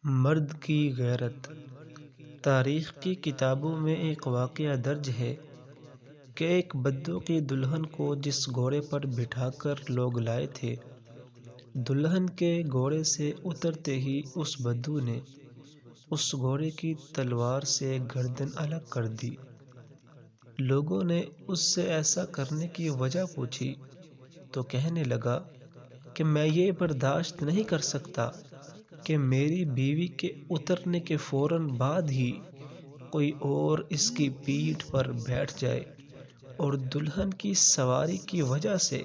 مرد کی غیرت۔ تاریخ کی کتابوں میں ایک واقعہ درج ہے کہ ایک بدو کی دلہن کو جس گھوڑے پر بٹھا کر لوگ لائے تھے، دلہن کے گھوڑے سے اترتے ہی اس بدو نے اس گھوڑے کی تلوار سے گردن الگ کر دی۔ لوگوں نے اس سے ایسا کرنے کی وجہ پوچھی تو کہنے لگا کہ میں یہ برداشت نہیں کر سکتا کہ میری بیوی کے اترنے کے فوراً بعد ہی کوئی اور اس کی پیٹھ پر بیٹھ جائے اور دلہن کی سواری کی وجہ سے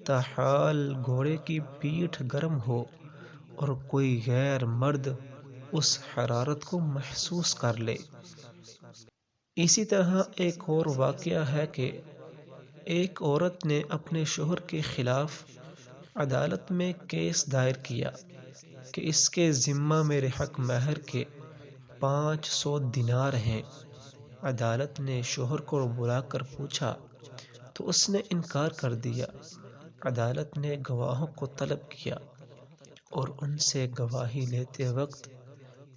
تاحال گھوڑے کی پیٹھ گرم ہو اور کوئی غیر مرد اس حرارت کو محسوس کر لے۔ اسی طرح ایک اور واقعہ ہے کہ ایک عورت نے اپنے شوہر کے خلاف عدالت میں کیس دائر کیا کہ اس کے ذمہ میرے حق مہر کے 500 دینار ہیں۔ عدالت نے شوہر کو بلا کر پوچھا تو اس نے انکار کر دیا۔ عدالت نے گواہوں کو طلب کیا اور ان سے گواہی لیتے وقت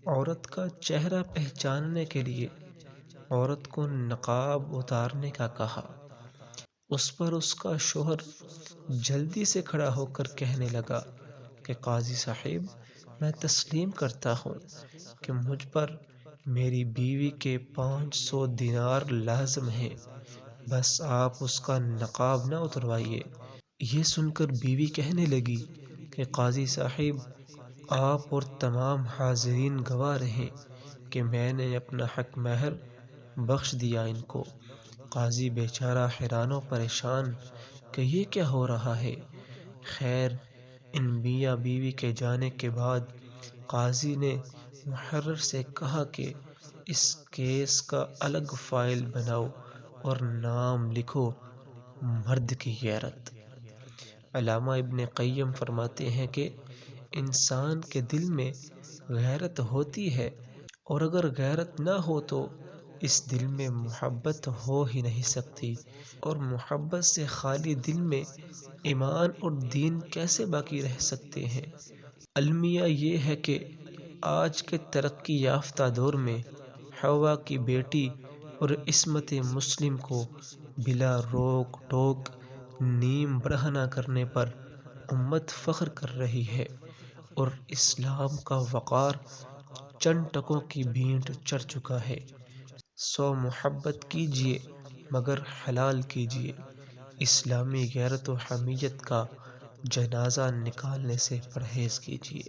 عورت کا چہرہ پہچاننے کے لیے عورت کو نقاب اتارنے کا کہا۔ اس پر اس کا شوہر جلدی سے کھڑا ہو کر کہنے لگا کہ قاضی صاحب، میں تسلیم کرتا ہوں کہ مجھ پر میری بیوی کے 500 دینار لازم ہیں، بس آپ اس کا نقاب نہ اتروائیے۔ یہ سن کر بیوی کہنے لگی کہ قاضی صاحب، آپ اور تمام حاضرین گواہ رہیں کہ میں نے اپنا حق مہر بخش دیا ان کو۔ قاضی بیچارہ حیران و پریشان کہ یہ کیا ہو رہا ہے۔ خیر، ان میاں بیوی کے جانے کے بعد قاضی نے محرر سے کہا کہ اس کیس کا الگ فائل بناؤ اور نام لکھو مرد کی غیرت۔ علامہ ابن قیم فرماتے ہیں کہ انسان کے دل میں غیرت ہوتی ہے، اور اگر غیرت نہ ہو تو اس دل میں محبت ہو ہی نہیں سکتی، اور محبت سے خالی دل میں ایمان اور دین کیسے باقی رہ سکتے ہیں۔ المیہ یہ ہے کہ آج کے ترقی یافتہ دور میں حوا کی بیٹی اور عصمت مسلم کو بلا روک ٹوک نیم برہنہ کرنے پر امت فخر کر رہی ہے، اور اسلام کا وقار چند ٹکوں کی بھینٹ چڑھ چکا ہے۔ سو محبت کیجیے مگر حلال کیجیے۔ اسلامی غیرت و حمیت کا جنازہ نکالنے سے پرہیز کیجیے۔